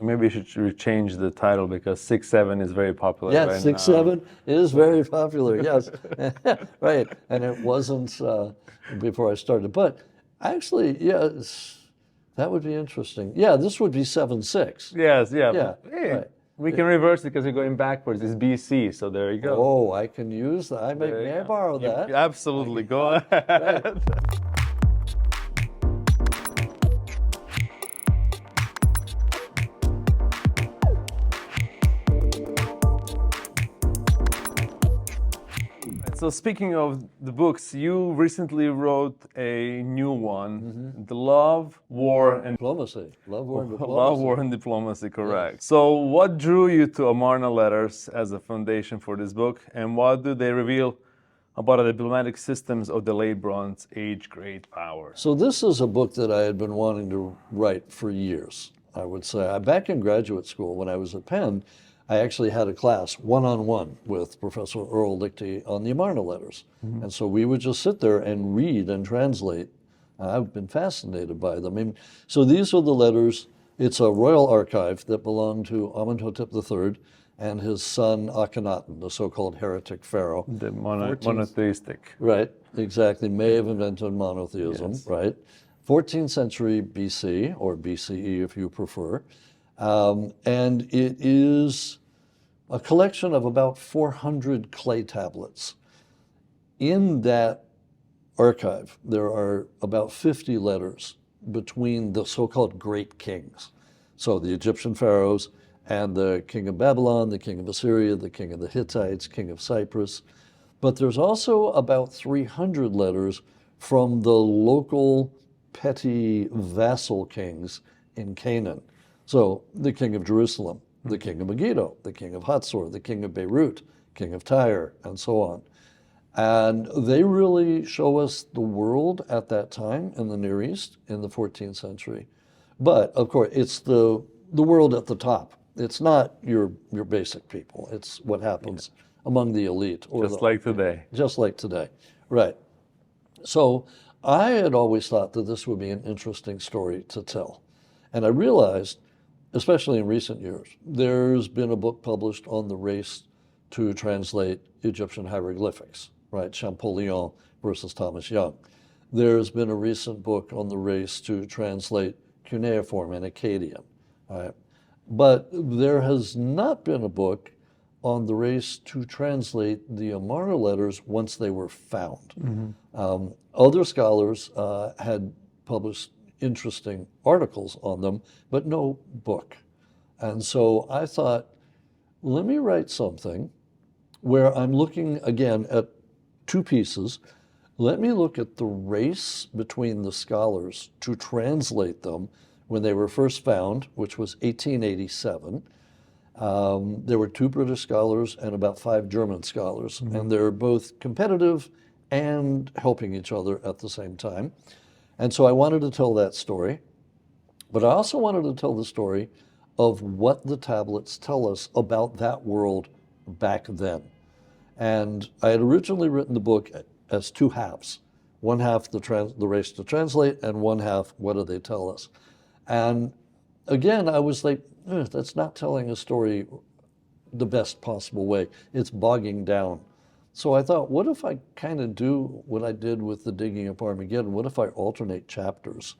maybe you should change the title because 6-7 is very popular Yeah, right 6-7 is very popular, yes. Right, and it wasn't before I started. But actually, yes, that would be interesting. Yeah, this would be 7-6. Yes, yeah. Yeah, Hey, right. we can reverse it because you're going backwards. It's BC, so there you go. Oh, I can use that. There you May I go. borrow that? Absolutely, go Right. ahead. So speaking of the books, you recently wrote a new one, The Love, War, and Diplomacy. Love, War, and Diplomacy. Love, War, and Diplomacy, correct. So what drew you to Amarna letters as a foundation for this book, and what do they reveal about the diplomatic systems of the late Bronze Age great powers? So this is a book that I had been wanting to write for years, I would say. Back in graduate school, when I was at Penn, I actually had a class one-on-one with Professor Earl Lichty on the Amarna letters. And so we would just sit there and read and translate. I've been fascinated by them. I mean, so these are the letters. It's a royal archive that belonged to Amenhotep III and his son Akhenaten, the so-called heretic pharaoh. The monotheistic. Right, exactly. May have invented monotheism, Yes. right? 14th century BC, or BCE if you prefer. And it is a collection of about 400 clay tablets. In that archive, there are about 50 letters between the so-called great kings. So the Egyptian pharaohs and the king of Babylon, the king of Assyria, the king of the Hittites, king of Cyprus. But there's also about 300 letters from the local petty vassal kings in Canaan. So the king of Jerusalem, the king of Megiddo, the king of Hatzor, the king of Beirut, king of Tyre, and so on. And they really show us the world at that time in the Near East in the 14th century. But of course, it's the world at the top. It's not your basic people. It's what happens among the elite. Or Just like today. Just like today, right. So I had always thought that this would be an interesting story to tell. And I realized, especially in recent years, there's been a book published on the race to translate Egyptian hieroglyphics, right? Champollion versus Thomas Young. There's been a recent book on the race to translate cuneiform and Akkadian, right? But there has not been a book on the race to translate the Amarna letters once they were found. Other scholars had published interesting articles on them, but no book. And so I thought, let me write something where I'm looking again at two pieces. Let me look at the race between the scholars to translate them when they were first found, which was 1887. There were 2 British scholars and about 5 German scholars, and they're both competitive and helping each other at the same time. And so I wanted to tell that story, but I also wanted to tell the story of what the tablets tell us about that world back then. And I had originally written the book as 2 halves. One half, the race to translate, and one half, what do they tell us? And again, I was like, that's not telling a story the best possible way. It's bogging down. So I thought, what if I kind of do what I did with the Digging Up Armageddon? What if I alternate chapters?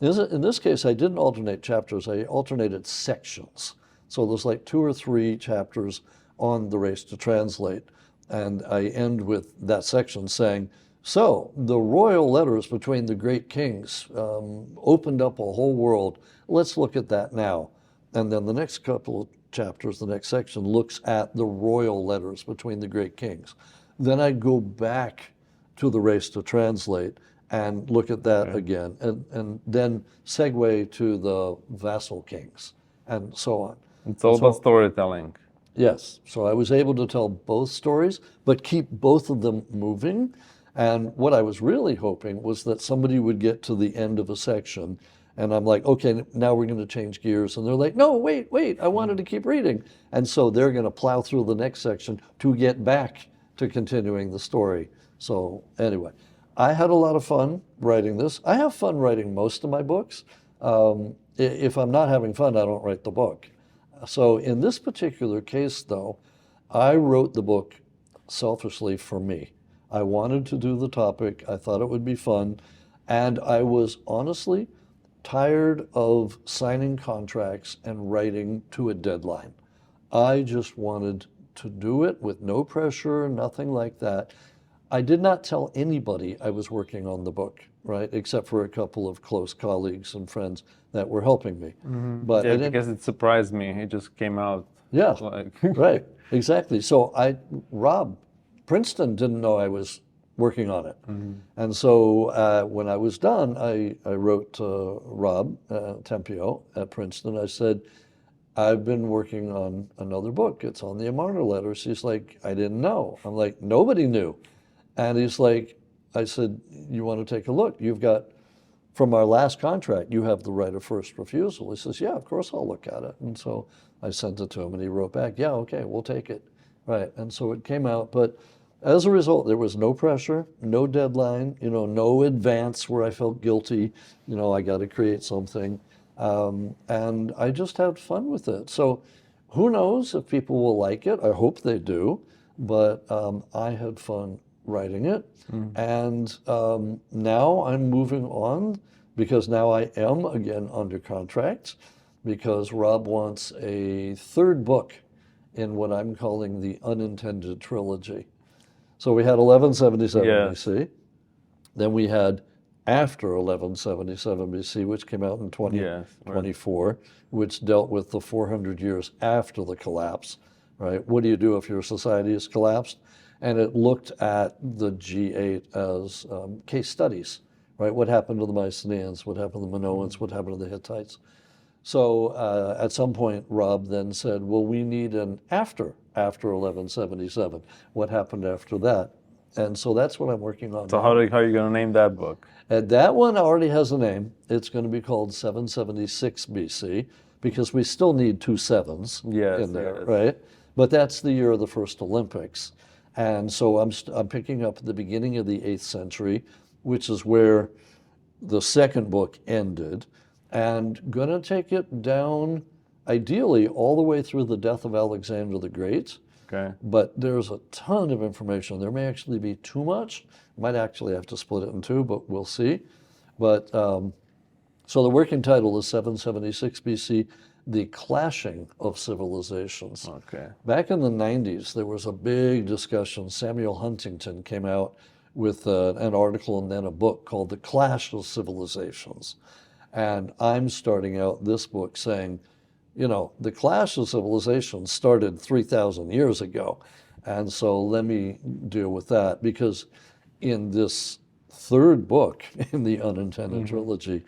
In this case, I didn't alternate chapters. I alternated sections. So there's like 2 or 3 chapters on the race to translate. And I end with that section saying, so the royal letters between the great kings opened up a whole world. Let's look at that now. And then the next couple of chapters, the next section, looks at the royal letters between the great kings. Then I go back to the race to translate and look at that again, and then segue to the vassal kings and so on. It's all about storytelling. Yes, so I was able to tell both stories, but keep both of them moving. And what I was really hoping was that somebody would get to the end of a section and I'm like, okay, now we're going to change gears. And they're like, no, wait, I wanted to keep reading. And so they're going to plow through the next section to get back to continuing the story. So anyway, I had a lot of fun writing this. I have fun writing most of my books. If I'm not having fun, I don't write the book. So in this particular case, though, I wrote the book selfishly for me. I wanted to do the topic. I thought it would be fun. And I was honestly tired of signing contracts and writing to a deadline. I just wanted to do it with no pressure, nothing like that. I did not tell anybody I was working on the book, right? Except for a couple of close colleagues and friends that were helping me. But I Yeah, didn't, because it surprised me. It just came out yeah, like right, exactly. So Rob, Princeton didn't know I was working on it. And so when I was done, I wrote to Rob Tempio at Princeton. I said, I've been working on another book. It's on the Amarna letters. He's like, I didn't know. I'm like, nobody knew. And he's like, I said, you want to take a look? You've got, from our last contract, you have the right of first refusal. He says, yeah, of course I'll look at it. And so I sent it to him and he wrote back, yeah, okay, we'll take it. Right. And so it came out. But as a result, there was no pressure, no deadline, no advance where I felt guilty, I got to create something. And I just had fun with it. So who knows if people will like it? I hope they do. But I had fun writing it. And now I'm moving on because now I am again under contract because Rob wants a third book in what I'm calling the unintended trilogy. So we had 1177 Yes. BC. Then we had after 1177 BC, which came out in Yes, right. 2024, which dealt with the 400 years after the collapse, right? What do you do if your society is collapsed? And it looked at the G8 as case studies, right? What happened to the Mycenaeans? What happened to the Minoans? What happened to the Hittites? So at some point, Rob then said, well, we need an after 1177. What happened after that? And so that's what I'm working on So now. how are you going to name that book? And that one already has a name. It's going to be called 776 BC because we still need two sevens Yes, in there, yes. right? But that's the year of the first Olympics. And so I'm picking up at the beginning of the 8th century, which is where the second book ended, and going to take it down, ideally, all the way through the death of Alexander the Great. Okay. But there's a ton of information. There may actually be too much. Might actually have to split it in two, but we'll see. But so the working title is 776 BC, The Clashing of Civilizations. Okay. Back in the 90s, there was a big discussion. Samuel Huntington came out with an article and then a book called The Clash of Civilizations. And I'm starting out this book saying, the clash of civilizations started 3,000 years ago. And so let me deal with that because in this third book in the unintended trilogy,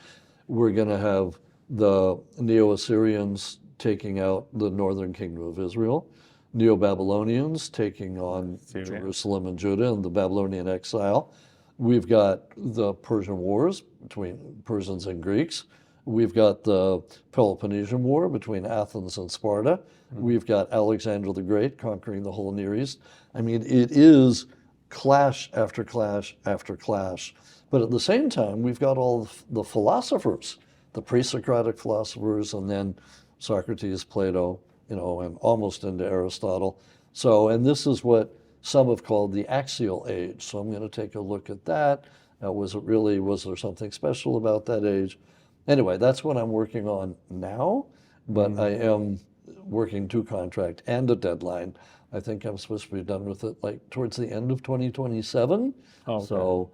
we're going to have the Neo-Assyrians taking out the northern kingdom of Israel, Neo-Babylonians taking on Syria. Jerusalem and Judah and the Babylonian exile. We've got the Persian Wars between Persians and Greeks. We've got the Peloponnesian War between Athens and Sparta. We've got Alexander the Great conquering the whole Near East. I mean, it is clash after clash after clash. But at the same time, we've got all the philosophers, the pre-Socratic philosophers, and then Socrates, Plato, and almost into Aristotle. So, and this is what some have called the axial age. So I'm going to take a look at that. Was there something special about that age? Anyway, that's what I'm working on now, but I am working to contract and a deadline. I think I'm supposed to be done with it like towards the end of 2027. Okay. So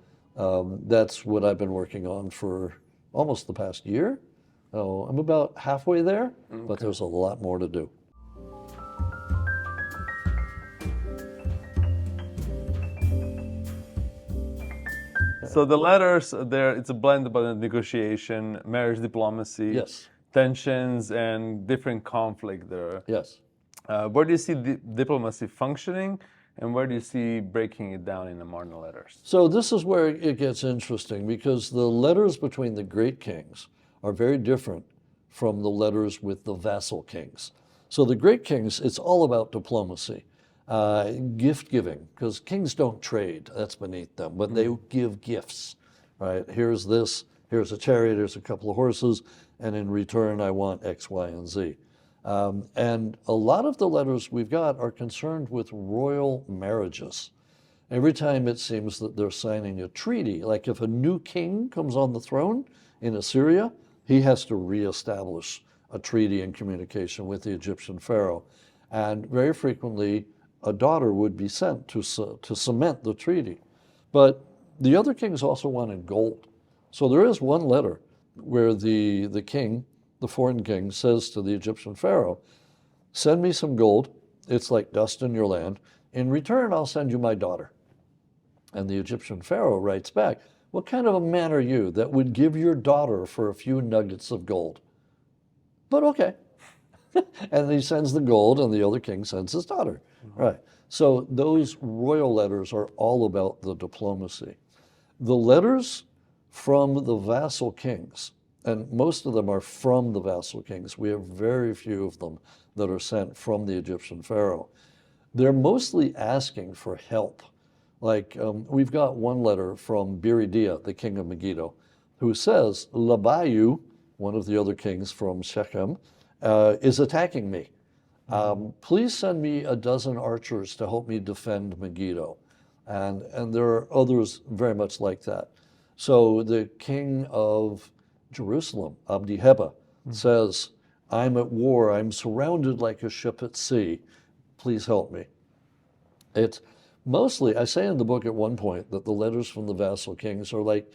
that's what I've been working on for almost the past year. So I'm about halfway there, but there's a lot more to do. So the letters there, it's a blend about negotiation, marriage diplomacy, Yes. tensions, and different conflict there. Yes. Where do you see diplomacy functioning, and where do you see breaking it down in the Amarna letters? So this is where it gets interesting because the letters between the great kings are very different from the letters with the vassal kings. So the great kings, it's all about diplomacy, gift giving, because kings don't trade, that's beneath them, but they give gifts, right? Here's this, here's a chariot, here's a couple of horses, and in return I want X, Y, and Z. And a lot of the letters we've got are concerned with royal marriages. Every time it seems that they're signing a treaty, like if a new king comes on the throne in Assyria, he has to reestablish a treaty and communication with the Egyptian pharaoh. And very frequently, a daughter would be sent to cement the treaty. But the other kings also wanted gold. So there is one letter where the king, the foreign king, says to the Egyptian pharaoh, send me some gold. It's like dust in your land. In return, I'll send you my daughter. And the Egyptian pharaoh writes back, what kind of a man are you that would give your daughter for a few nuggets of gold? But okay. And he sends the gold, and the other king sends his daughter. Right. So those royal letters are all about the diplomacy. The letters from the vassal kings, and most of them are from the vassal kings. We have very few of them that are sent from the Egyptian pharaoh. They're mostly asking for help. Like we've got one letter from Biridia, the king of Megiddo, who says, Labayu, one of the other kings from Shechem, is attacking me. Please send me a dozen archers to help me defend Megiddo. And there are others very much like that. So the king of Jerusalem, Abdi-Heba, says, I'm at war. I'm surrounded like a ship at sea. Please help me. It's mostly, I say in the book at one point that the letters from the vassal kings are like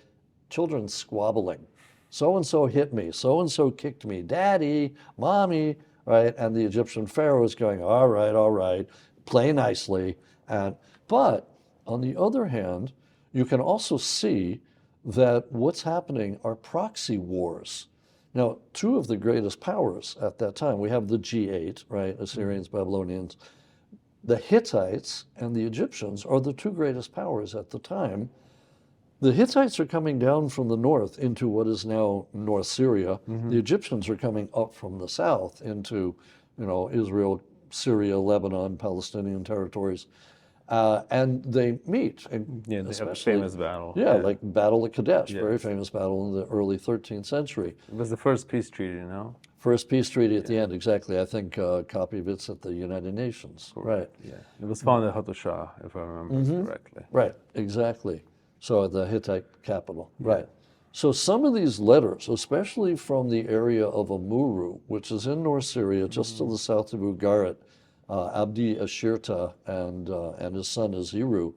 children squabbling. So-and-so hit me. So-and-so kicked me. Daddy, mommy, right? And the Egyptian pharaoh is going, all right, play nicely. But on the other hand, you can also see that what's happening are proxy wars. Now, two of the greatest powers at that time, we have the G8, right? Assyrians, Babylonians. The Hittites and the Egyptians are the two greatest powers at the time. The Hittites are coming down from the north into what is now North Syria. The Egyptians are coming up from the south into, Israel, Syria, Lebanon, Palestinian territories. And they meet. And yeah, they have a famous battle. Yeah, like Battle of Kadesh, very famous battle in the early 13th century. It was the first peace treaty, no? First peace treaty at the end, exactly. I think a copy of it's at the United Nations. Right. Yeah, it was founded at Hattusha, if I remember correctly. Right, exactly. So at the Hittite capital, right. So some of these letters, especially from the area of Amuru, which is in North Syria, just to the south of Ugarit, Abdi Ashirta and his son Aziru,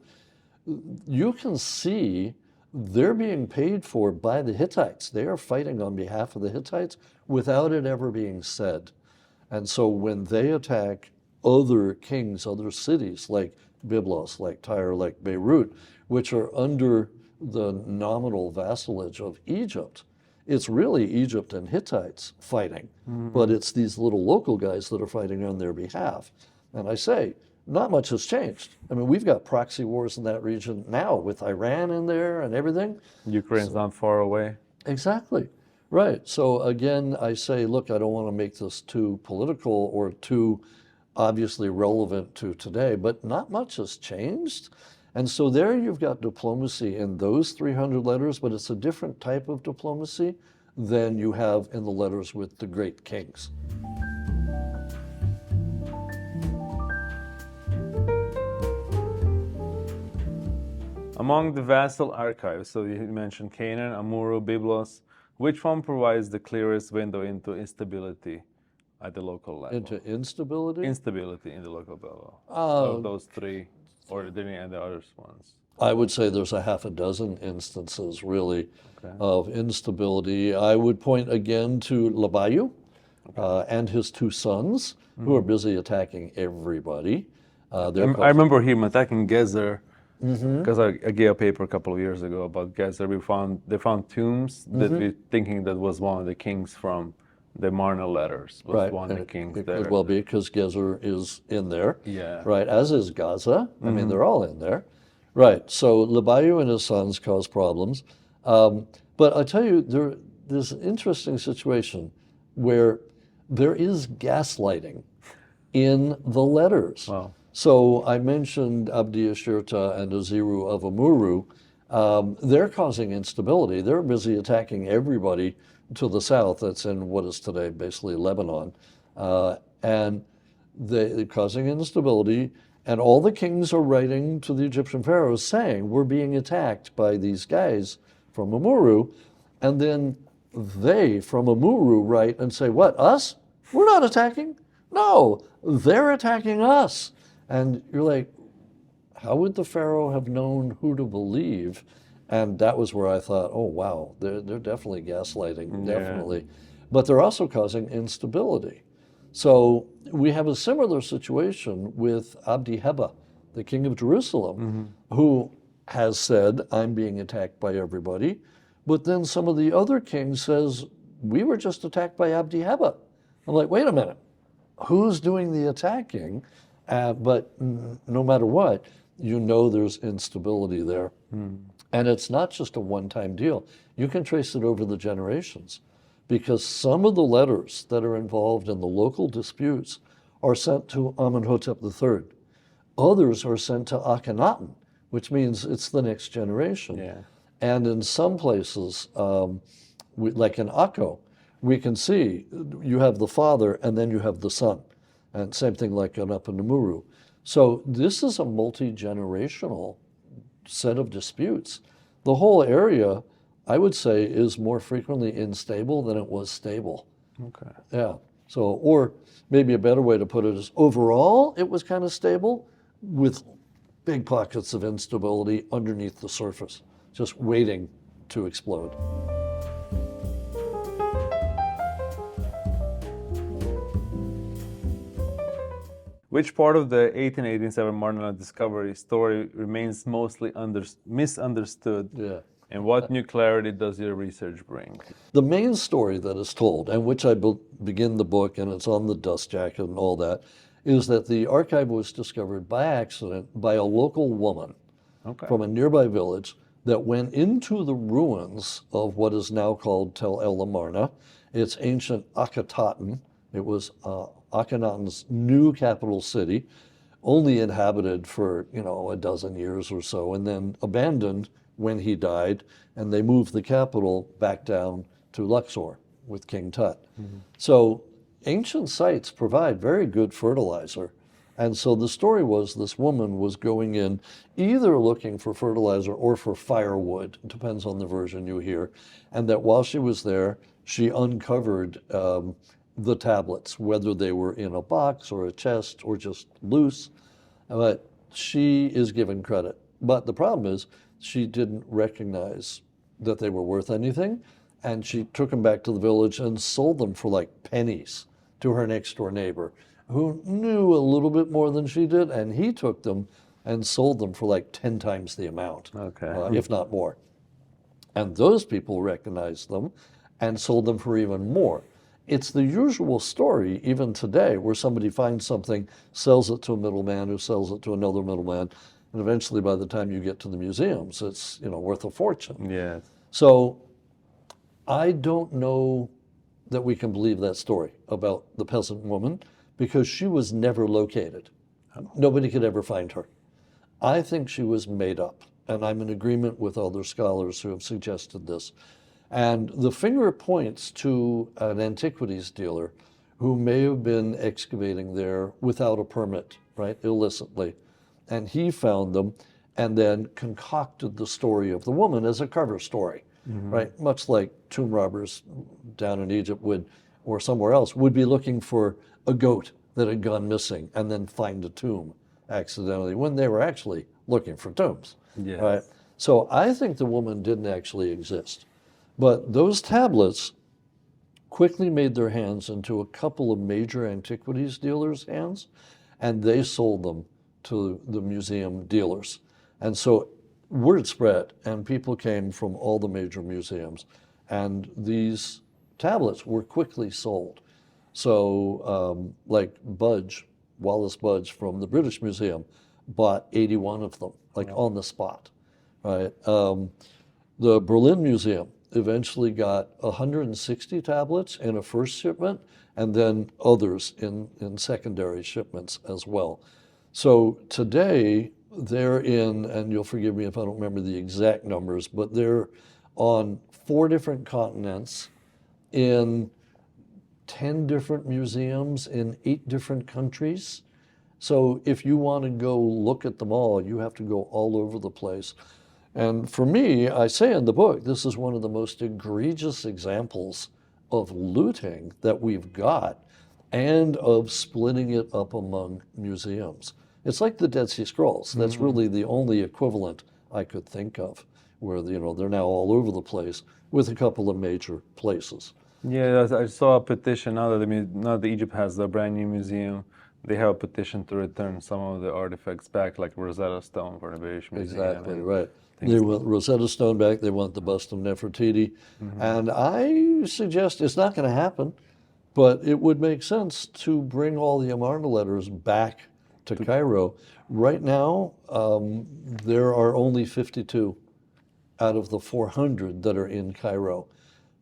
you can see they're being paid for by the Hittites. They are fighting on behalf of the Hittites without it ever being said. And so when they attack other kings, other cities like Byblos, like Tyre, like Beirut, which are under the nominal vassalage of Egypt, it's really Egypt and Hittites fighting, but it's these little local guys that are fighting on their behalf. And I say, not much has changed. I mean, we've got proxy wars in that region now with Iran in there and everything. Ukraine's not far away. Exactly. Right. So again, I say, look, I don't want to make this too political or too obviously relevant to today, but not much has changed. And so there you've got diplomacy in those 300 letters, but it's a different type of diplomacy than you have in the letters with the great kings. Among the vassal archives, so you mentioned Canaan, Amuru, Byblos, which one provides the clearest window into instability at the local level? Into instability? Instability in the local level. Of those three, or are there any other ones? I would say there's a half a dozen instances, really, of instability. I would point again to Labayu and his two sons, who are busy attacking everybody. I remember him attacking Gezer, because I gave a paper a couple of years ago about Gezer. They found tombs that we thinking that was one of the kings from the Amarna letters. Was one of the kings it there. could well be, because Gezer is in there. Yeah. Right, as is Gaza. I mean, they're all in there. Right, so Labayu and his sons cause problems. But I tell you, there's an interesting situation where there is gaslighting in the letters. Wow. So I mentioned Abdi Ashirta and Aziru of Amuru. They're causing instability. They're busy attacking everybody to the south. That's in what is today basically Lebanon. And they're causing instability. And all the kings are writing to the Egyptian pharaohs saying, we're being attacked by these guys from Amuru. And then they from Amuru write and say, what, us? We're not attacking. No, they're attacking us. And you're like, how would the pharaoh have known who to believe? And that was where I thought, oh, wow, they're definitely gaslighting, definitely. But they're also causing instability. So we have a similar situation with Abdi Heba, the king of Jerusalem, who has said, I'm being attacked by everybody. But then some of the other kings says, we were just attacked by Abdi Heba. I'm like, wait a minute, who's doing the attacking? But no matter what, you know there's instability there. And it's not just a one-time deal. You can trace it over the generations, because some of the letters that are involved in the local disputes are sent to Amenhotep III. Others are sent to Akhenaten, which means it's the next generation. And in some places, like in Akko, we can see you have the father and then you have the son. And same thing like in up in Namuru. So this is a multi-generational set of disputes. The whole area, I would say, is more frequently unstable than it was stable. Okay. Yeah. So, or maybe a better way to put it is overall, it was kind of stable with big pockets of instability underneath the surface, just waiting to explode. Which part of the 1887 Marna discovery story remains mostly misunderstood? And what new clarity does your research bring? The main story that is told, and which I begin the book, and it's on the dust jacket and all that, is that the archive was discovered by accident by a local woman from a nearby village that went into the ruins of what is now called Tel El Amarna. It's ancient Akhetaten. It was Akhenaten's new capital city, only inhabited for, a dozen years or so, and then abandoned when he died, and they moved the capital back down to Luxor with King Tut. So ancient sites provide very good fertilizer. And so the story was this woman was going in either looking for fertilizer or for firewood, it depends on the version you hear, and that while she was there, she uncovered the tablets, whether they were in a box or a chest or just loose. But she is given credit. But the problem is she didn't recognize that they were worth anything, and she took them back to the village and sold them for like pennies to her next door neighbor, who knew a little bit more than she did, and he took them and sold them for like 10 times the amount, if not more. And those people recognized them and sold them for even more. It's the usual story, even today, where somebody finds something, sells it to a middleman who sells it to another middleman, and eventually by the time you get to the museums, it's worth a fortune. So I don't know that we can believe that story about the peasant woman, because she was never located. Nobody could ever find her. I think she was made up, and I'm in agreement with other scholars who have suggested this. And the finger points to an antiquities dealer who may have been excavating there without a permit, right, illicitly. And he found them and then concocted the story of the woman as a cover story, right? Much like tomb robbers down in Egypt would, or somewhere else, would be looking for a goat that had gone missing and then find a tomb accidentally when they were actually looking for tombs, right? So I think the woman didn't actually exist. But those tablets quickly made their hands into a couple of major antiquities dealers' hands, and they sold them to the museum dealers. And so word spread, and people came from all the major museums, and these tablets were quickly sold. So like Wallace Budge from the British Museum bought 81 of them, like on the spot, right? The Berlin Museum eventually got 160 tablets in a first shipment, and then others in secondary shipments as well. So today they're in, and you'll forgive me if I don't remember the exact numbers, but they're on 4 different continents in 10 different museums in 8 different countries. So if you want to go look at them all, you have to go all over the place. And for me, I say in the book, this is one of the most egregious examples of looting that we've got and of splitting it up among museums. It's like the Dead Sea Scrolls. That's really the only equivalent I could think of, where, you know, they're now all over the place with a couple of major places. Yeah, I saw a petition now that now that Egypt has a brand new museum. They have a petition to return some of the artifacts back, like Rosetta Stone for the British Museum. Exactly, right. They want Rosetta Stone back. They want the bust of Nefertiti. And I suggest it's not going to happen, but it would make sense to bring all the Amarna letters back to Cairo. Right now, there are only 52 out of the 400 that are in Cairo.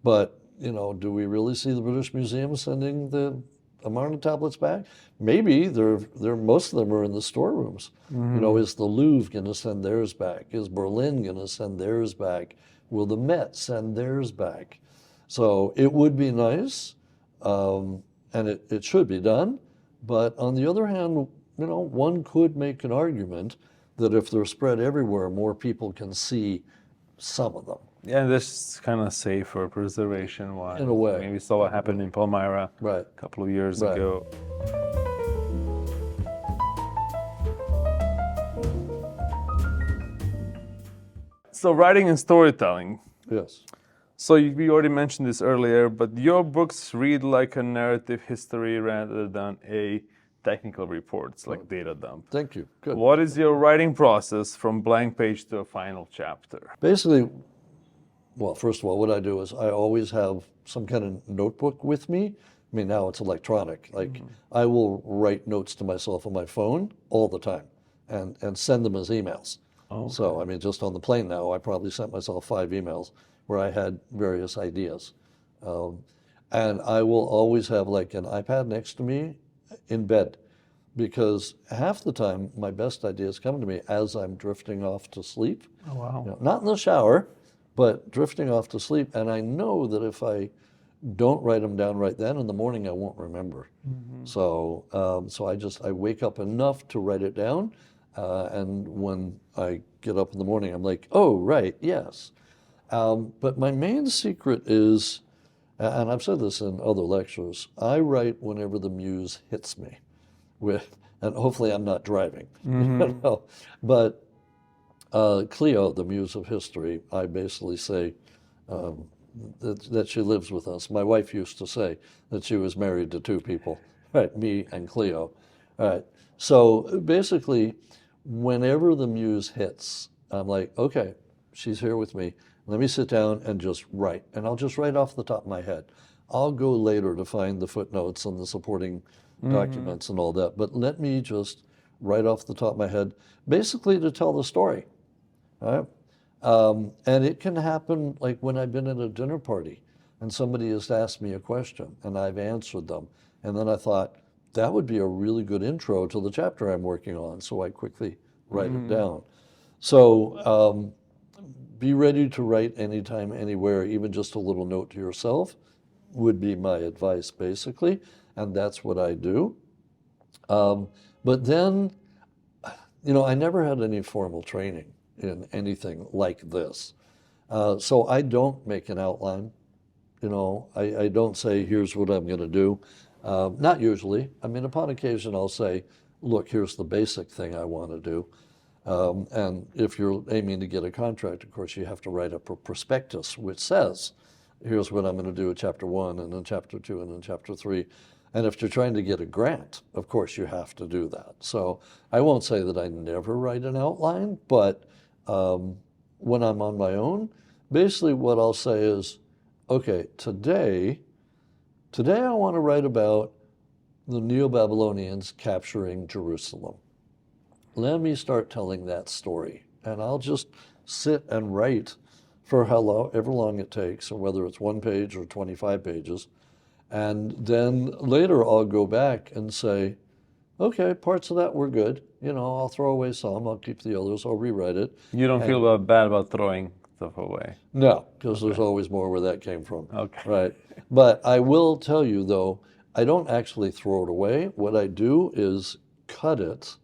But, you know, do we really see the British Museum sending the Amarna tablets back? Maybe most of them are in the storerooms. You know, is the Louvre going to send theirs back? Is Berlin going to send theirs back? Will the Met send theirs back? So it would be nice, and it should be done. But on the other hand, you know, one could make an argument that if they're spread everywhere, more people can see some of them. Yeah, this is kind of safer preservation-wise. In a way. I mean, we saw what happened in Palmyra Right. a couple of years Right. ago. So writing and storytelling. Yes. So we already mentioned this earlier, but your books read like a narrative history rather than a technical reports, like data dump. Thank you. Good. What is your writing process from blank page to a final chapter? Basically, well, first of all, what I do is I always have some kind of notebook with me. I mean, now it's electronic. Like, I will write notes to myself on my phone all the time and send them as emails. Oh, okay. So, I mean, just on the plane now, I probably sent myself 5 emails where I had various ideas. And I will always have like an iPad next to me in bed, because half the time my best ideas come to me as I'm drifting off to sleep. Oh, wow. You know, not in the shower, but drifting off to sleep. And I know that if I don't write them down right then, in the morning I won't remember. So I wake up enough to write it down. And when I get up in the morning, I'm like, oh, right, yes. But my main secret is, and I've said this in other lectures, I write whenever the muse hits me, and hopefully I'm not driving. You know? But Cleo, the muse of history, I basically say that she lives with us. My wife used to say that she was married to 2 people, right? Me and Cleo. All right. So basically, whenever the muse hits, I'm like, okay, she's here with me. Let me sit down and just write. And I'll just write off the top of my head. I'll go later to find the footnotes and the supporting documents and all that. But let me just write off the top of my head, basically to tell the story. All right? And it can happen like when I've been at a dinner party and somebody has asked me a question and I've answered them. And then I thought, that would be a really good intro to the chapter I'm working on. So I quickly write it down. So be ready to write anytime, anywhere, even just a little note to yourself would be my advice, basically. And that's what I do. But then, you know, I never had any formal training in anything like this. So I don't make an outline. You know, I don't say, here's what I'm going to do. Not usually. I mean, upon occasion, I'll say, look, here's the basic thing I want to do. And if you're aiming to get a contract, of course, you have to write up a prospectus, which says, here's what I'm going to do in chapter 1, and then chapter 2, and then chapter 3. And if you're trying to get a grant, of course, you have to do that. So I won't say that I never write an outline, but when I'm on my own, basically what I'll say is, okay, today I want to write about the Neo-Babylonians capturing Jerusalem. Let me start telling that story. And I'll just sit and write for however long it takes, or whether it's 1 page or 25 pages. And then later I'll go back and say, okay, parts of that were good. You know, I'll throw away some, I'll keep the others, I'll rewrite it. You don't feel bad about throwing stuff away. No, because there's always more where that came from. Okay. Right. But I will tell you, though, I don't actually throw it away. What I do is cut it,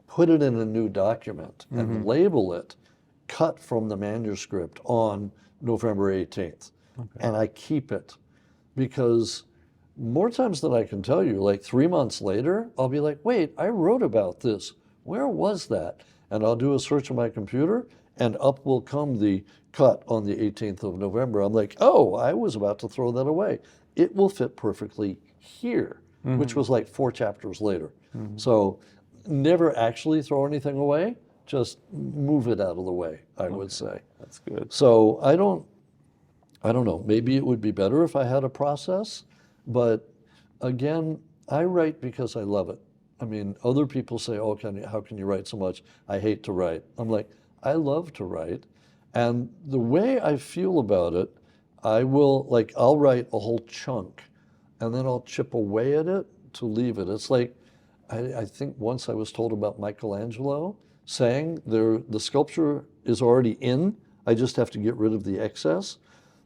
put it in a new document, and label it cut from the manuscript on November 18th. And I keep it because more times than I can tell you, like 3 months later, I'll be like, wait, I wrote about this. Where was that? And I'll do a search on my computer, and up will come the cut on the 18th of November. I'm like, oh, I was about to throw that away. It will fit perfectly here, which was like 4 chapters later. So never actually throw anything away, just move it out of the way, I would say. That's good. So I don't know, maybe it would be better if I had a process, but again, I write because I love it. I mean, other people say, oh, how can you write so much? I hate to write. I'm like, I love to write. And the way I feel about it, I'll write a whole chunk and then I'll chip away at it to leave it. It's like, I think once I was told about Michelangelo saying the sculpture is already in, I just have to get rid of the excess.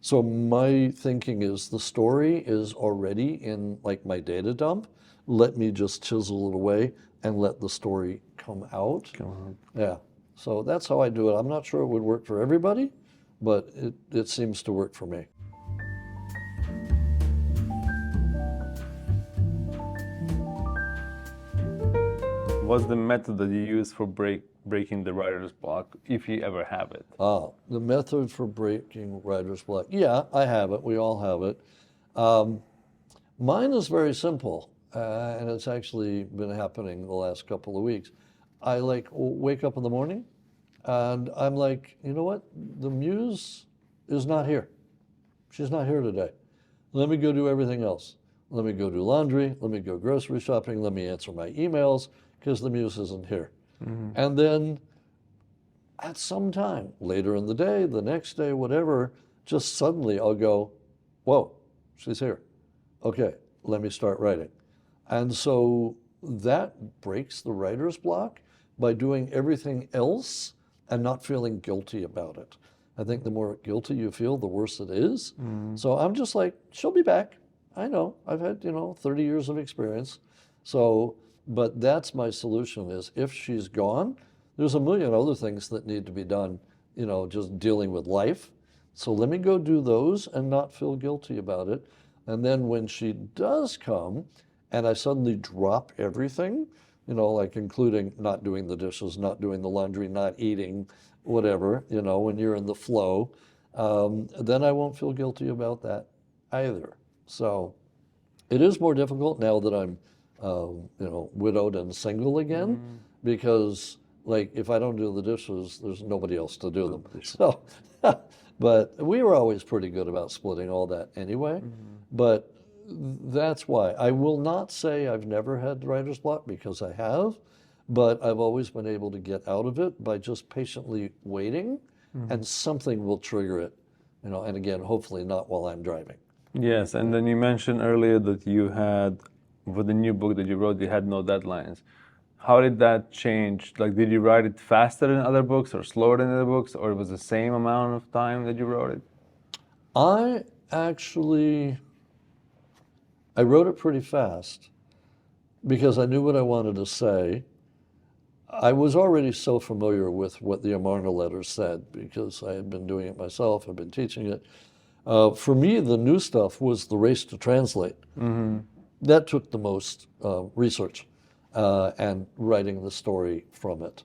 So my thinking is the story is already in like my data dump. Let me just chisel it away and let the story come out. Yeah. So that's how I do it. I'm not sure it would work for everybody, but it seems to work for me. What's the method that you use for breaking the writer's block, if you ever have it? The method for breaking writer's block. Yeah, I have it. We all have it. Mine is very simple, and it's actually been happening the last couple of weeks. I wake up in the morning, and I'm like, you know what? The muse is not here. She's not here today. Let me go do everything else. Let me go do laundry. Let me go grocery shopping. Let me answer my emails because the muse isn't here. And then at some time, later in the day, the next day, whatever, just suddenly I'll go, whoa, she's here. Okay, let me start writing. And so that breaks the writer's block by doing everything else and not feeling guilty about it. I think the more guilty you feel, the worse it is. So I'm just like, she'll be back. I know, I've had, 30 years of experience. So, but that's my solution is if she's gone, there's a million other things that need to be done, just dealing with life. So let me go do those and not feel guilty about it. And then when she does come and I suddenly drop everything, like including not doing the dishes, not doing the laundry, not eating, whatever, when you're in the flow, then I won't feel guilty about that either. So it is more difficult now that I'm, widowed and single again, because like if I don't do the dishes, there's nobody else to do them. So, but we were always pretty good about splitting all that anyway. But that's why I will not say I've never had writer's block, because I have, but I've always been able to get out of it by just patiently waiting, and something will trigger it, and again, hopefully not while I'm driving. Yes, and then you mentioned earlier that you had, for the new book that you wrote, you had no deadlines. How did that change? Like, did you write it faster than other books or slower than other books, or it was the same amount of time that you wrote it? I wrote it pretty fast because I knew what I wanted to say. I was already so familiar with what the Amarna letters said because I had been doing it myself, I've been teaching it. For me, the new stuff was the race to translate. That took the most research and writing the story from it.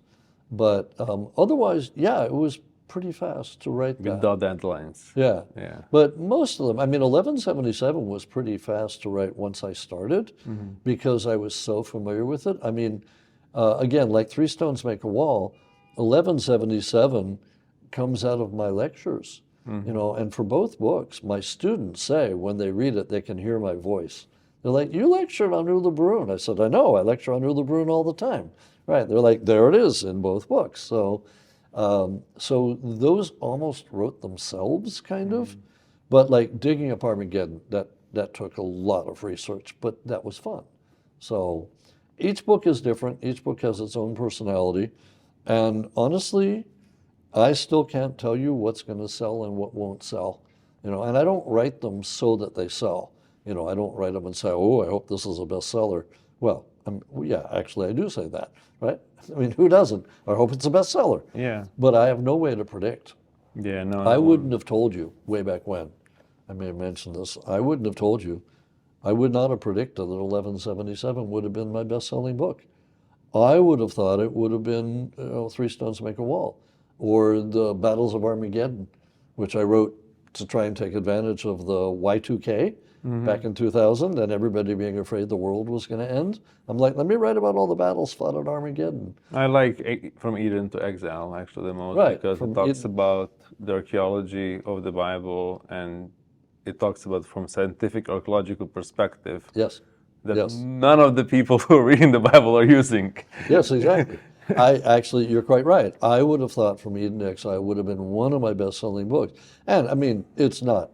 But otherwise, yeah, it was pretty fast to write that. Without deadlines. Yeah. Yeah. But most of them, 1177 was pretty fast to write once I started because I was so familiar with it. Again, like Three Stones Make a Wall, 1177 comes out of my lectures, and for both books, my students say when they read it, they can hear my voice. They're like, you lectured on Ulla Brun. I said, I know, I lecture on Ulla Brun all the time. Right, they're like, there it is in both books. So those almost wrote themselves, kind of. But like digging up Armageddon, that took a lot of research, but that was fun. So each book is different. Each book has its own personality. And honestly, I still can't tell you what's going to sell and what won't sell, and I don't write them so that they sell. I don't write them and say, oh, I hope this is a bestseller. Well, yeah, actually, I do say that, right? I mean, who doesn't? I hope it's a bestseller. Yeah. But I have no way to predict. Yeah, no. I wouldn't have told you way back when. I may have mentioned this. I wouldn't have told you. I would not have predicted that 1177 would have been my best-selling book. I would have thought it would have been Three Stones Make a Wall, or the Battles of Armageddon, which I wrote to try and take advantage of the Y2K back in 2000 and everybody being afraid the world was going to end. I'm like, let me write about all the battles fought at Armageddon. I like From Eden to Exile actually the most, Right, because it talks about the archaeology of the Bible, and it talks about from scientific archaeological perspective. Yes. That Yes. none of the people who are reading the Bible are using. Yes, exactly. You're quite right. I would have thought From Eden to Exile would have been one of my best-selling books. And I mean, it's not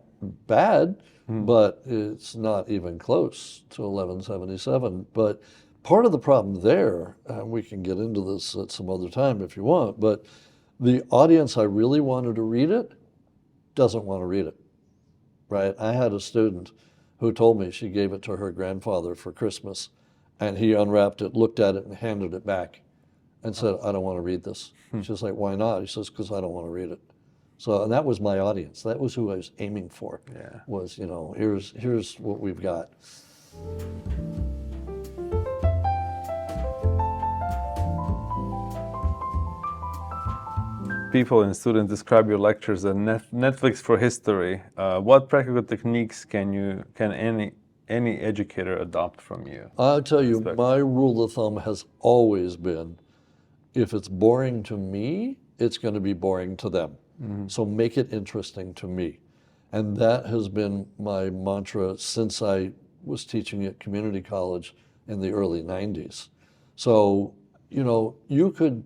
bad, but it's not even close to 1177. But part of the problem there, and we can get into this at some other time if you want, but the audience I really wanted to read it doesn't want to read it, right? I had a student who told me she gave it to her grandfather for Christmas, and he unwrapped it, looked at it, and handed it back and said, I don't want to read this. She's like, why not? He says, because I don't want to read it. So, and that was my audience. That was who I was aiming for. Yeah. Was, here's what we've got. People and students describe your lectures as Netflix for history. What practical techniques can any educator adopt from you? I'll tell you, my rule of thumb has always been, if it's boring to me, it's going to be boring to them. So make it interesting to me. And that has been my mantra since I was teaching at community college in the early 90s. So, you could,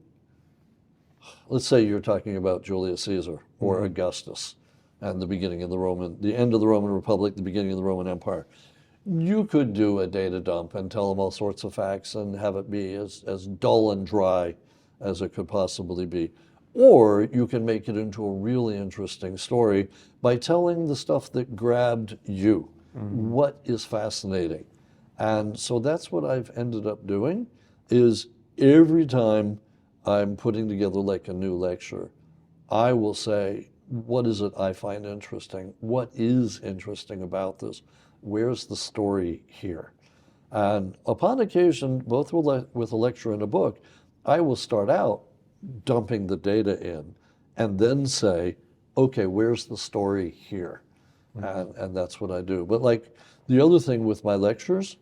let's say you're talking about Julius Caesar or Augustus and the end of the Roman Republic, the beginning of the Roman Empire. You could do a data dump and tell them all sorts of facts and have it be as dull and dry as it could possibly be. Or you can make it into a really interesting story by telling the stuff that grabbed you. What is fascinating? And so that's what I've ended up doing, is every time I'm putting together like a new lecture, I will say, what is it I find interesting? What is interesting about this? Where's the story here? And upon occasion, both with a lecture and a book, I will start out dumping the data in and then say, okay, where's the story here? And that's what I do. But like the other thing with my lectures,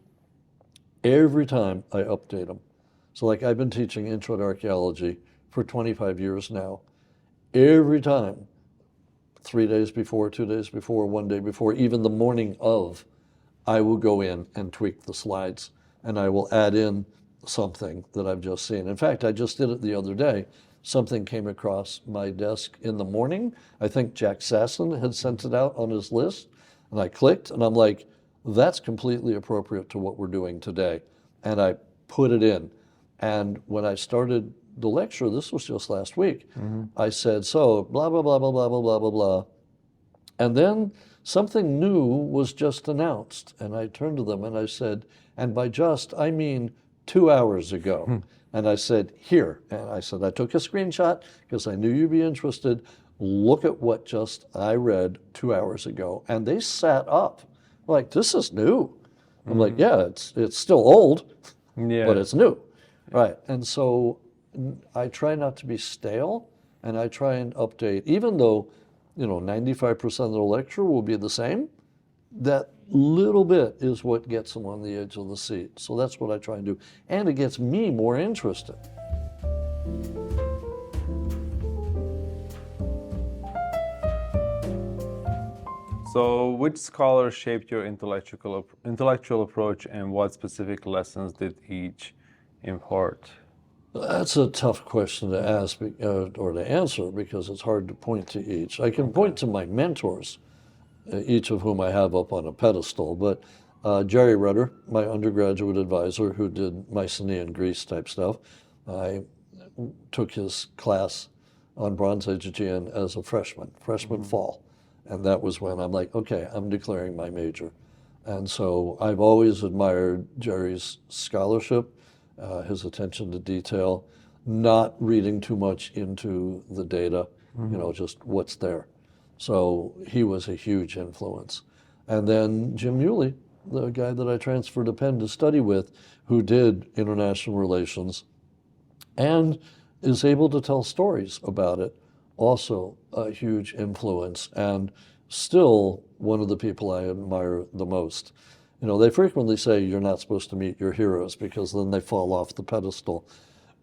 every time I update them. So like I've been teaching Intro to Archaeology for 25 years now. Every time, 3 days before, 2 days before, 1 day before, even the morning of, I will go in and tweak the slides, and I will add in something that I've just seen. In fact, I just did it the other day. Something came across my desk in the morning. I think Jack Sasson had sent it out on his list, and I clicked, and I'm like, that's completely appropriate to what we're doing today. And I put it in. And when I started the lecture, this was just last week, I said, so blah, blah, blah, blah, blah, blah, blah, blah, blah. And then something new was just announced. And I turned to them and I said, and by just, I mean 2 hours ago. And I said, here. And I said, I took a screenshot because I knew you'd be interested. Look at what just I read 2 hours ago. And they sat up like, this is new. I'm like, yeah, it's still old, but it's new. Right. And so I try not to be stale, and I try and update, even though, 95% of the lecture will be the same, that little bit is what gets them on the edge of the seat. So that's what I try and do. And it gets me more interested. So which scholars shaped your intellectual approach, and what specific lessons did each impart? That's a tough question to ask or to answer, because it's hard to point to each. I can point to my mentors, each of whom I have up on a pedestal, but Jerry Rudder, my undergraduate advisor who did Mycenaean Greece type stuff, I took his class on Bronze Age Aegean as a freshman fall. And that was when I'm like, okay, I'm declaring my major. And so I've always admired Jerry's scholarship, his attention to detail, not reading too much into the data, just what's there. So he was a huge influence. And then Jim Muley, the guy that I transferred to Penn to study with, who did international relations and is able to tell stories about it, also a huge influence and still one of the people I admire the most. They frequently say you're not supposed to meet your heroes because then they fall off the pedestal.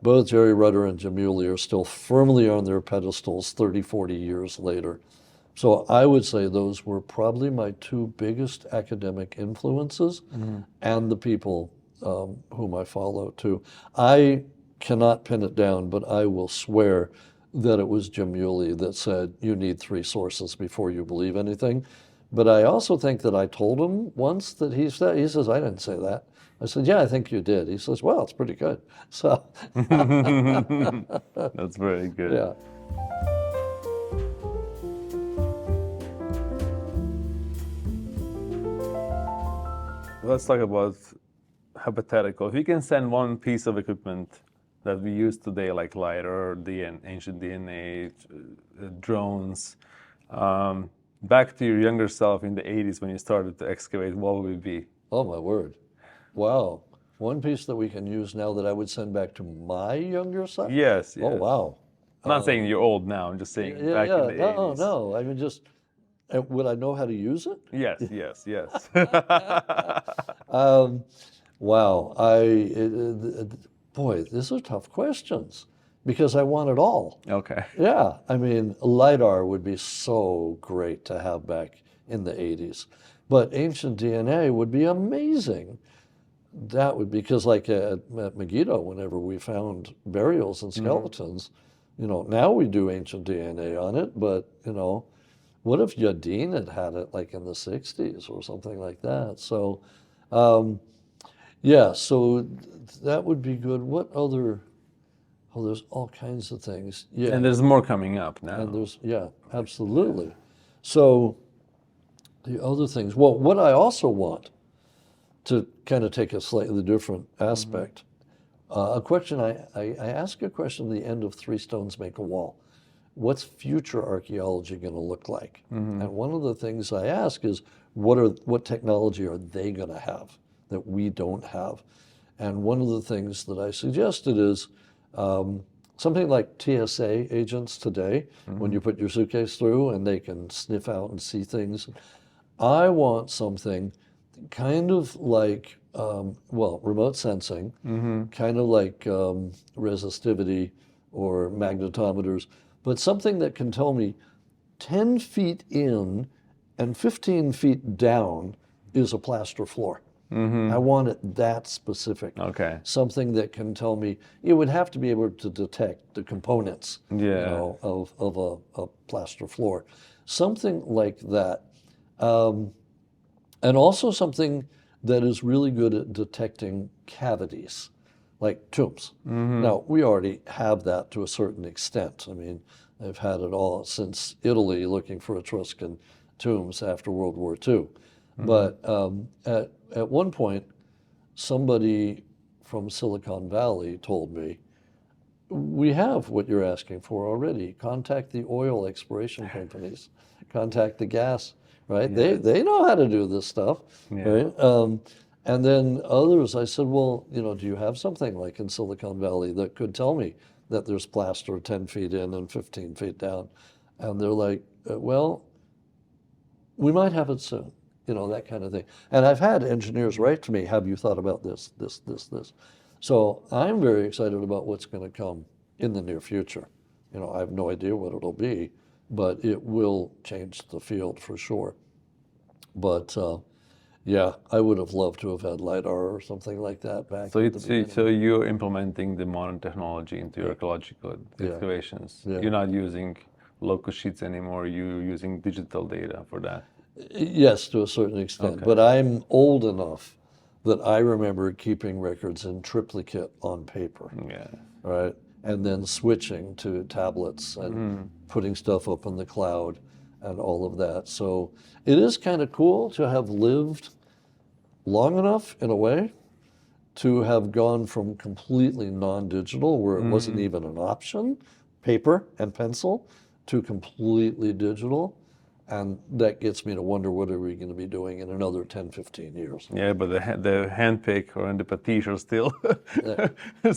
Both Jerry Rudder and Jim Muley are still firmly on their pedestals 30, 40 years later. So I would say those were probably my two biggest academic influences and the people whom I follow too. I cannot pin it down, but I will swear that it was Jim Muley that said, you need 3 sources before you believe anything. But I also think that I told him once that he says, I didn't say that. I said, yeah, I think you did. He says, well, it's pretty good. So That's very good. yeah. Let's talk about hypothetical. If you can send one piece of equipment that we use today, like LiDAR, ancient DNA, drones, back to your younger self in the 80s when you started to excavate, what would it be? Oh, my word. Wow. One piece that we can use now that I would send back to my younger self? Yes, yes. Oh, wow. I'm not saying you're old now, I'm just saying back in the 80s. No. I mean, would I know how to use it? Yes, yes. Wow. Boy, these are tough questions because I want it all. Okay. Yeah. I mean, LiDAR would be so great to have back in the 80s. But ancient DNA would be amazing. That would be, because like at Megiddo, whenever we found burials and skeletons, now we do ancient DNA on it, but, what if Yadin had it like in the 60s or something like that? So, yeah, so that would be good. What other? Oh, there's all kinds of things. Yeah. And there's more coming up now. And yeah, absolutely. So the other things, well, what I also want to kind of take a slightly different aspect, a question, I ask a question at the end of Three Stones Make a Wall. What's future archaeology going to look like? And one of the things I ask is, what technology are they going to have that we don't have? And one of the things that I suggested is something like TSA agents today, when you put your suitcase through and they can sniff out and see things. I want something kind of like, remote sensing, kind of like resistivity or magnetometers, but something that can tell me 10 feet in and 15 feet down is a plaster floor. I want it that specific. Okay. Something that can tell me, it would have to be able to detect the components of a plaster floor. Something like that. And also something that is really good at detecting cavities, like tombs. Now, we already have that to a certain extent. I mean, I've had it all since Italy looking for Etruscan tombs after World War II. But at one point, somebody from Silicon Valley told me, we have what you're asking for already. Contact the oil exploration companies. Contact the gas, right? Yes. They know how to do this stuff, right? And then others, I said, well, do you have something like in Silicon Valley that could tell me that there's plaster 10 feet in and 15 feet down? And they're like, well, we might have it soon, that kind of thing. And I've had engineers write to me, have you thought about this? So I'm very excited about what's going to come in the near future. I have no idea what it'll be, but it will change the field for sure. But yeah, I would have loved to have had LiDAR or something like that back. So you're implementing the modern technology into your archaeological excavations. Yeah. You're not using local sheets anymore. You're using digital data for that. Yes, to a certain extent. Okay. But I'm old enough that I remember keeping records in triplicate on paper. Yeah. Right. and then switching to tablets and putting stuff up in the cloud and all of that. So it is kind of cool to have lived long enough, in a way, to have gone from completely non-digital, where it wasn't even an option, paper and pencil, to completely digital. And that gets me to wonder, what are we going to be doing in another 10, 15 years? Yeah, but the handpick or the pastiche are still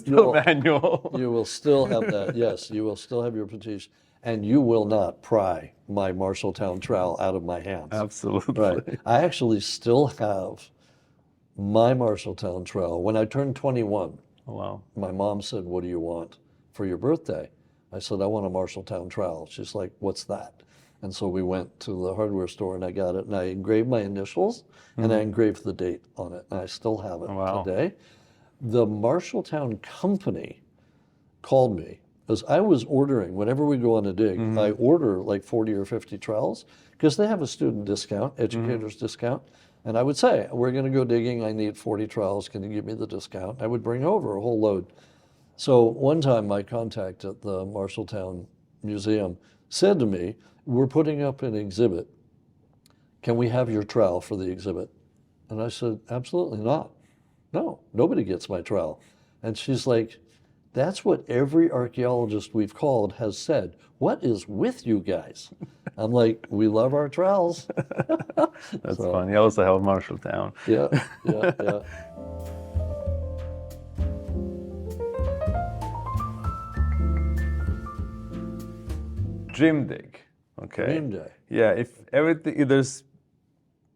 You'll- manual. You will still have that, yes, you will still have your pastiche, and you will not pry my Marshalltown trowel out of my hands. Absolutely. Right. I actually still have my Marshalltown trowel. When I turned 21, Wow. my mom said, "What do you want for your birthday?" I said, "I want a Marshalltown trowel." She's like, "What's that?" And so we went to the hardware store and I got it, and I engraved my initials and I engraved the date on it, and I still have it Wow. today. The Marshalltown company called me because I was ordering, whenever we go on a dig, I order like 40 or 50 trowels because they have a student discount, educator's discount. And I would say, "We're going to go digging. I need 40 trowels. Can you give me the discount?" I would bring over a whole load. So one time my contact at the Marshalltown Museum said to me, "We're putting up an exhibit. Can we have your trowel for the exhibit?" And I said, "Absolutely not. No, nobody gets my trowel." And she's like, "That's what every archaeologist we've called has said. What is with you guys?" I'm like, "We love our trowels." That's So- fun. You also have Marshalltown. Yeah, yeah, yeah. Dream dig. Okay. Dream day. Yeah, if there's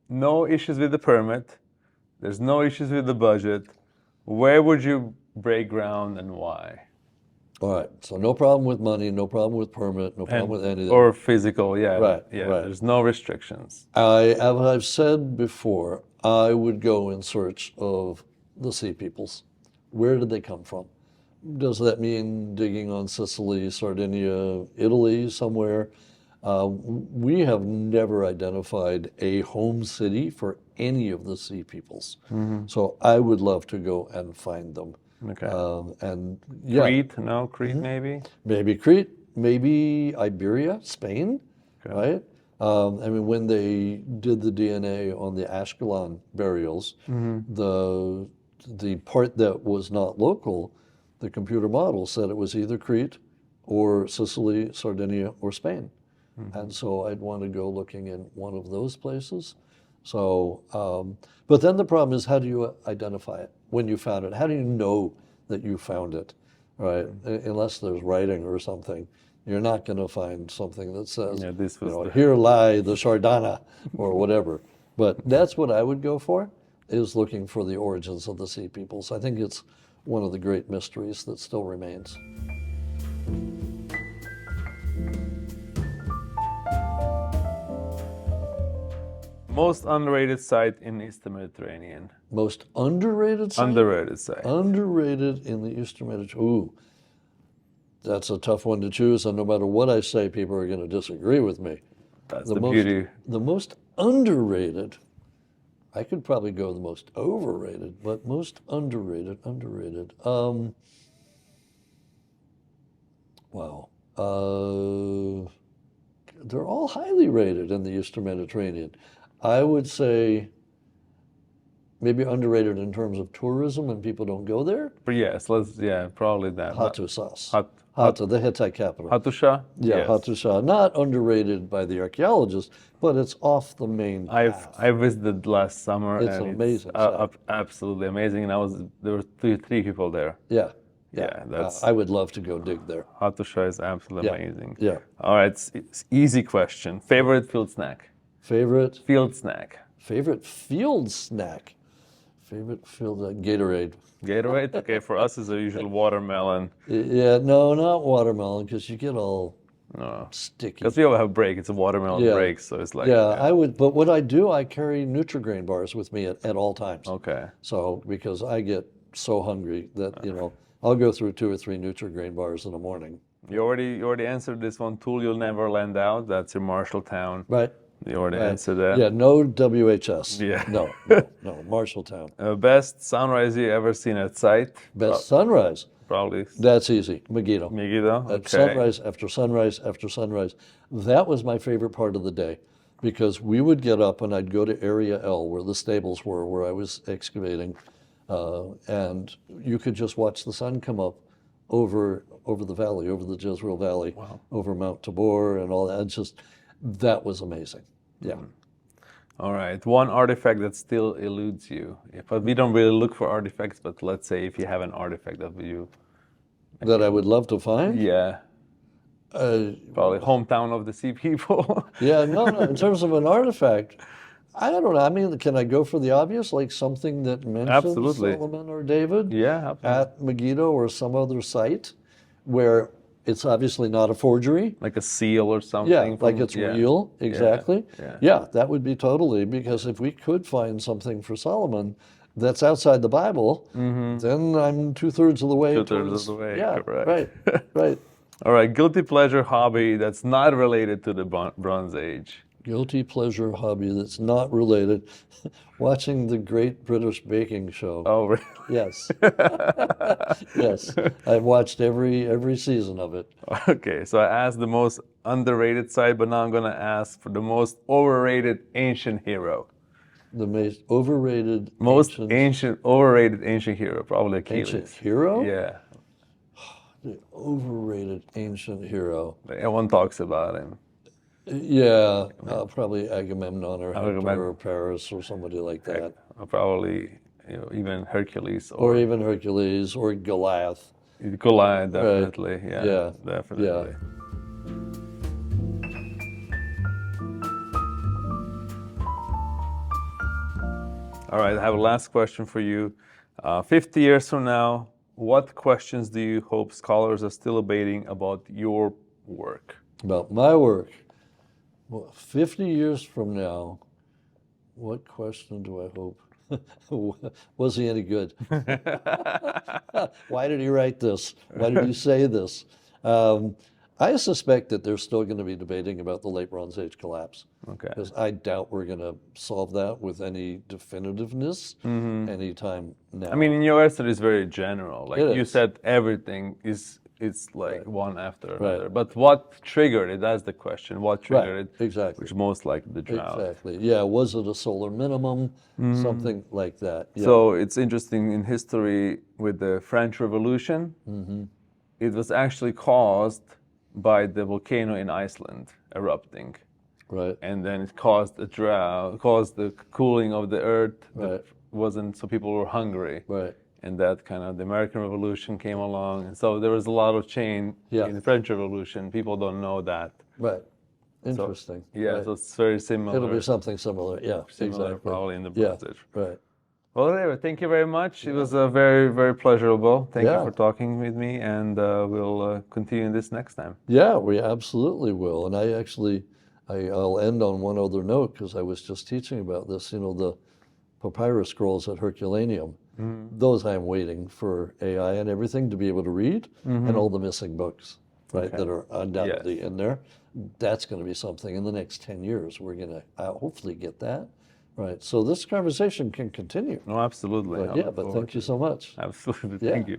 no issues with the permit, there's no issues with the budget, where would you break ground and why? All right. So no problem with money, no problem with permit, no problem with anything. Or physical, yeah. Right, Yeah, right. there's no restrictions. As I've said before, I would go in search of the sea peoples. Where did they come from? Does that mean digging on Sicily, Sardinia, Italy, somewhere? We have never identified a home city for any of the sea peoples. So I would love to go and find them. Okay. And yeah, Crete? No, Crete maybe? maybe Crete, maybe Iberia, Spain, right? I mean, when they did the DNA on the Ashkelon burials, the part that was not local, the computer model said it was either Crete or Sicily, Sardinia, or Spain. And so I'd want to go looking in one of those places. So, but then the problem is, how do you identify it when you found it? How do you know that you found it, right? Unless there's writing or something, you're not going to find something that says, Yeah, this was the- "Here lie the Sardana," or whatever. But that's what I would go for, is looking for the origins of the sea peoples. I think it's one of the great mysteries that still remains. Most underrated site in Eastern Mediterranean. Most underrated site? Underrated site. Underrated in the Eastern Mediterranean. Ooh, that's a tough one to choose, and no matter what I say, people are going to disagree with me. That's the beauty. The most underrated, I could probably go the most overrated, but most underrated. Wow. They're all highly rated in the Eastern Mediterranean. I would say maybe underrated in terms of tourism and people don't go there. But yes, probably that. Hattusas. Hat- the Hittite capital. Hattusha? Yeah, Yes. Hattusha. Not underrated by the archaeologists, but it's off the main path. I visited last summer. It's and an amazing absolutely amazing. And there were three people there. Yeah. Yeah, that's I would love to go dig there. Hattusha is absolutely Yeah. amazing. Yeah. All right, it's easy question. Favorite field snack? Favorite Field snack. field snack. Favorite field Gatorade. Gatorade? Okay, for us it's a usual watermelon. Yeah, no, not watermelon, because you get all No. sticky. Because we all have break. It's a watermelon Yeah. break, so it's like Yeah, I would. But what I do, I carry Nutri-Grain bars with me at all times. Okay. So because I get so hungry that I'll go through 2 or 3 Nutri-Grain bars in the morning. You already answered this one. Tool you'll never lend out. That's your Marshalltown. Right. You already Right. answered that. Yeah. No WHS. Yeah. No. Marshalltown. Best sunrise you ever seen at site? Best sunrise. probably That's easy. Megiddo. Megiddo. At Okay. sunrise after sunrise after sunrise. That was my favorite part of the day because we would get up and I'd go to Area L where the stables were, where I was excavating, and you could just watch the sun come up over the valley, over the Jezreel Valley, over Mount Tabor and all that. That was amazing. Yeah. All right. One artifact that still eludes you. But we don't really look for artifacts, but let's say if you have an artifact That I would love to find? Yeah. Probably hometown of the sea people. Yeah, no. In terms of an artifact, I don't know. I mean, can I go for the obvious, like something that mentions Absolutely. Solomon or David? Yeah, absolutely. At Megiddo or some other site where it's obviously not a forgery. Like a seal or something. Yeah, like it's real. Exactly. Yeah, that would be totally, because if we could find something for Solomon that's outside the Bible, then I'm 2/3 of the way. 2/3 of the way, yeah, correct. Right. All right, guilty pleasure hobby that's not related to the Bronze Age. Guilty pleasure hobby that's not related. Watching the Great British Baking Show. Oh, really? Yes. Yes. I've watched every season of it. Okay, so I asked the most underrated side, but now I'm going to ask for the most overrated ancient hero. The most overrated overrated ancient hero, probably Achilles. Ancient hero? Yeah. The overrated ancient hero. Everyone talks about him. Yeah, probably Agamemnon or Hector or Paris or somebody like that. Probably even Hercules. Or even Hercules or Goliath. Goliath, definitely. Right. Yeah, definitely. Yeah. All right, I have a last question for you. 50 years from now, what questions do you hope scholars are still debating about your work? About my work? Well, 50 years from now, what question do I hope? Was he any good? Why did he write this? Why did he say this? I suspect that they're still going to be debating about the late Bronze Age collapse. Okay. Because I doubt we're going to solve that with any definitiveness anytime now. I mean, in your answer is very general. Like It you is. said, everything it's like one after another. But what triggered it? That's the question. What triggered it? Exactly. Which most likely the drought. Exactly. Yeah. Was it a solar minimum? Something like that. Yeah. So it's interesting in history with the French Revolution. It was actually caused by the volcano in Iceland erupting. Right. And then it caused a drought, caused the cooling of the earth. Right. Wasn't so people were hungry. Right. And that kind of the American Revolution came along, and so there was a lot of change in the French Revolution. People don't know that. Right. Interesting. So, yeah, right. so it's very similar. It'll be something similar. Yeah. Similar, exactly. probably in the Bronze Age. Right. Well, anyway, thank you very much. It was very, very pleasurable. Thank you Yeah. for talking with me, and we'll continue this next time. Yeah, we absolutely will. And I'll end on one other note because I was just teaching about this. You know, the papyrus scrolls at Herculaneum. Those I'm waiting for AI and everything to be able to read, and all the missing books, right, that are undoubtedly in there. That's going to be something in the next 10 years. We're going to hopefully get that. Right. So this conversation can continue. No, absolutely. But, but thank you so much. Absolutely. Yeah. Thank you.